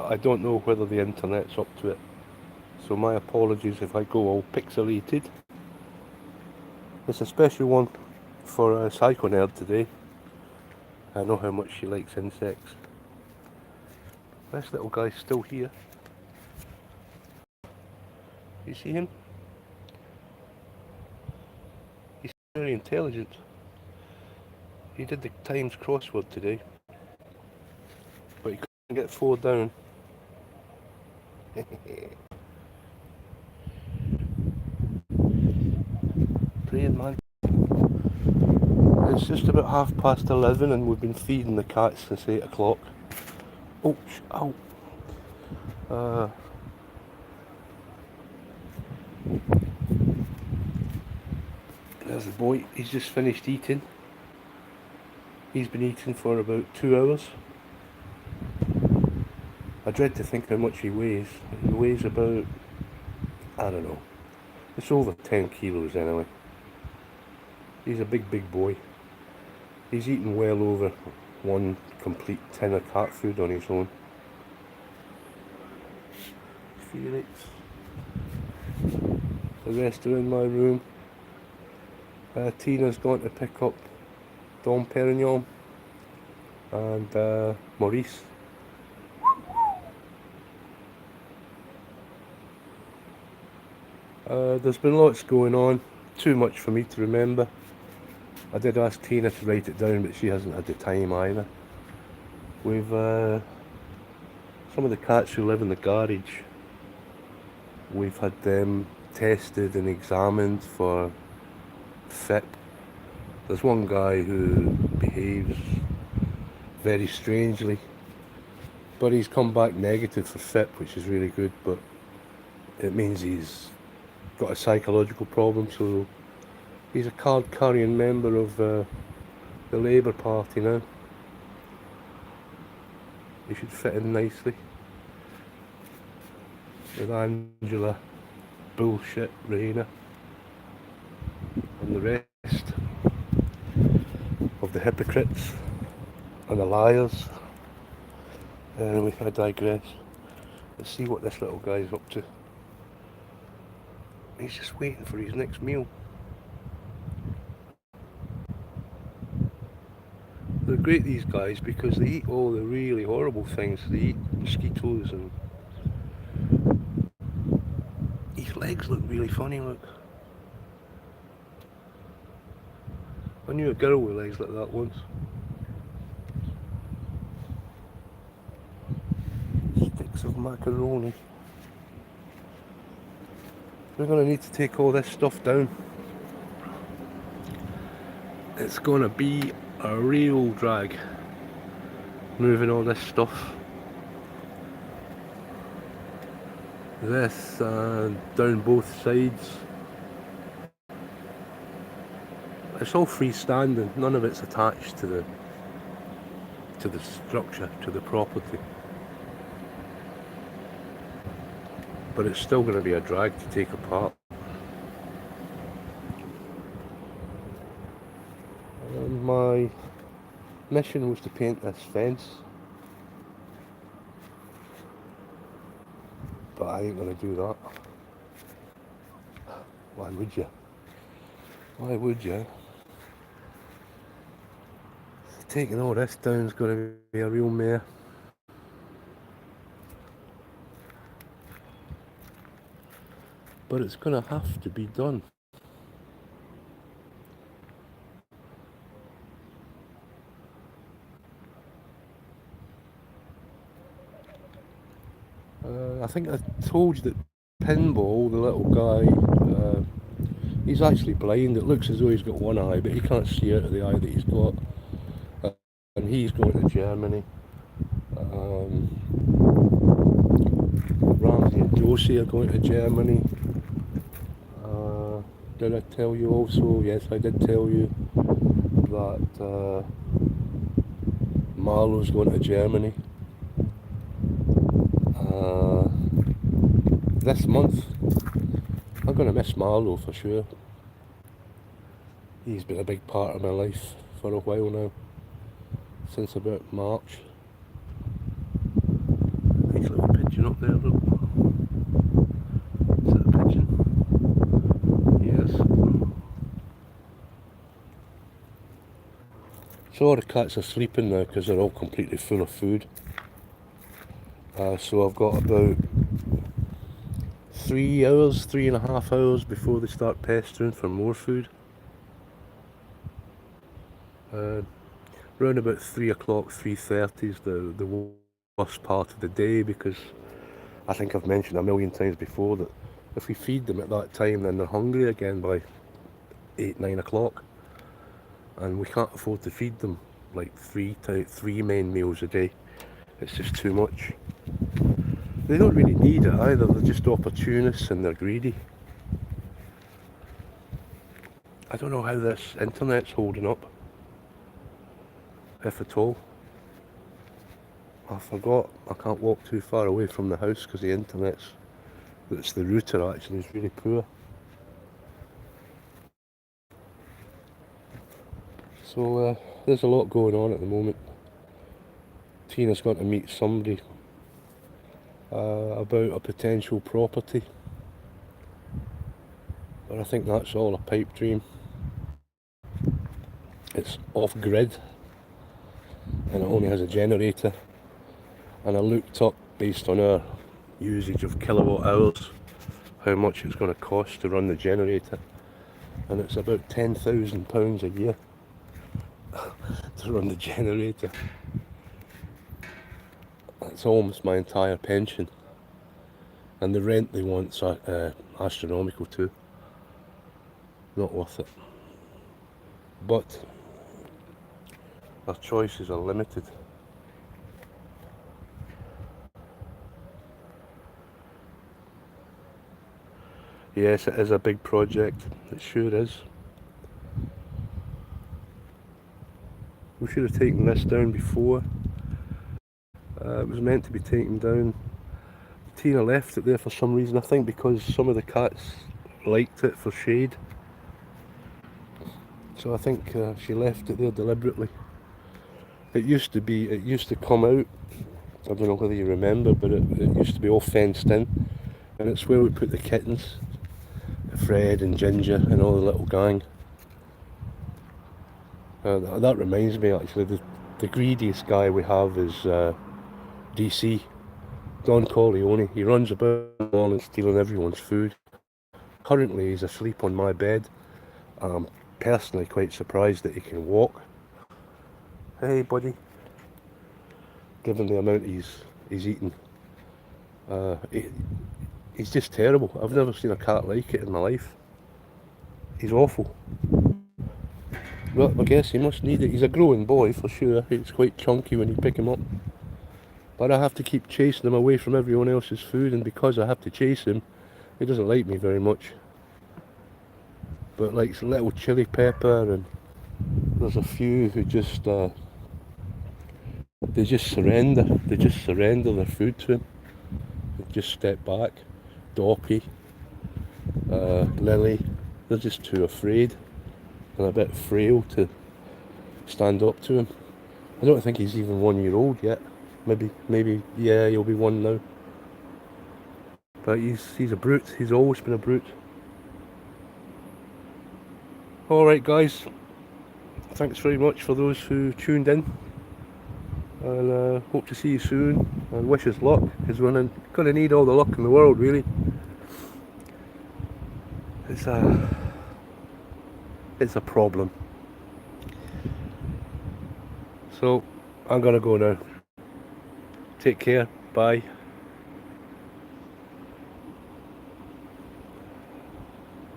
but I don't know whether the internet's up to it. So my apologies if I go all pixelated. It's a special one for a Psycho Nerd today. I know how much she likes insects. This little guy's still here. You see him? He's very intelligent. He did the Times crossword today, but he couldn't get 4 down. Praying man. It's just about 11:30 and we've been feeding the cats since 8 o'clock. Oh, ow. There's the boy, he's just finished eating. He's been eating for about 2 hours. I dread to think how much he weighs. He weighs about, I don't know, it's over 10 kilos anyway. He's a big boy. He's eaten well over 1 complete tin of cat food on his own. Felix. The rest are in my room. Tina's going to pick up Dom Perignon and Maurice. There's been lots going on, too much for me to remember. I did ask Tina to write it down, but she hasn't had the time either. We've some of the cats who live in the garage, we've had them tested and examined for FIP. There's one guy who behaves very strangely, but he's come back negative for FIP, which is really good, but it means he's got a psychological problem, so he's a card-carrying member of the Labour Party now. He should fit in nicely with Angela bullshit Rayner and the rest of the hypocrites and the liars. Anyway, I digress. Let's see what this little guy's up to. He's just waiting for his next meal. They're great, these guys, because they eat all the really horrible things. They eat mosquitoes, and his legs look really funny, look. I knew a girl with legs like that once. Sticks of macaroni. We're going to need to take all this stuff down. It's going to be a real drag moving all this stuff. This down both sides. It's all freestanding, none of it's attached to the structure, to the property. But it's still going to be a drag to take apart. And my mission was to paint this fence, but I ain't going to do that. Why would you? Why would you? Taking all this down is going to be a real mare. But it's going to have to be done. I think I told you that Pinball, the little guy, he's actually blind. It looks as though he's got one eye, but he can't see out of the eye that he's got. And he's going to Germany. Ramsey and Josie are going to Germany. Did I tell you also? Yes, I did tell you that Marlowe's going to Germany. This month, I'm going to miss Marlowe for sure. He's been a big part of my life for a while now, since about March. Nice little pigeon up there, look. Is that a pigeon? Yes. So all the cats are sleeping now because they're all completely full of food. So I've got about 3.5 hours before they start pestering for more food. Around about 3 o'clock, 3:30 is the worst part of the day, because I think I've mentioned a million times before that if we feed them at that time, then they're hungry again by 8, 9 o'clock. And we can't afford to feed them like three main meals a day. It's just too much. They don't really need it either, they're just opportunists and they're greedy. I don't know how this internet's holding up, if at all. I forgot, I can't walk too far away from the house because the internet's, that's the router actually, is really poor. So there's a lot going on at the moment. Tina's going to meet somebody about a potential property, but I think that's all a pipe dream. It's off-grid and it only has a generator, and I looked up, based on our usage of kilowatt hours, how much it's going to cost to run the generator, and it's about £10,000 a year to run the generator. That's almost my entire pension, and the rent they want's astronomical too. Not worth it. But our choices are limited. Yes, it is a big project. It sure is. We should have taken this down before. It was meant to be taken down. Tina left it there for some reason, I think because some of the cats liked it for shade. So I think she left it there deliberately. It used to come out, I don't know whether you remember, but it used to be all fenced in, and it's where we put the kittens, Fred and Ginger and all the little gang. That reminds me, actually, the greediest guy we have is DC, Don Corleone. He runs about the mall and stealing everyone's food. Currently he's asleep on my bed. I'm personally quite surprised that he can walk. Hey buddy. Given the amount he's eaten. He's just terrible. I've never seen a cat like it in my life. He's awful. Well, I guess he must need it. He's a growing boy for sure. He's quite chunky when you pick him up. But I have to keep chasing him away from everyone else's food, and because I have to chase him, he doesn't like me very much. But like little chili pepper, and there's a few who just they just surrender. They just surrender their food to him. They just step back. Doppy, Lily, they're just too afraid and a bit frail to stand up to him. I don't think he's even 1 year old yet. Maybe, yeah, he'll be one now. But he's a brute. He's always been a brute. Alright guys, thanks very much for those who tuned in, and hope to see you soon, and wish us luck, because we're going to need all the luck in the world, really. It's a problem. So I'm going to go now. Take care, bye.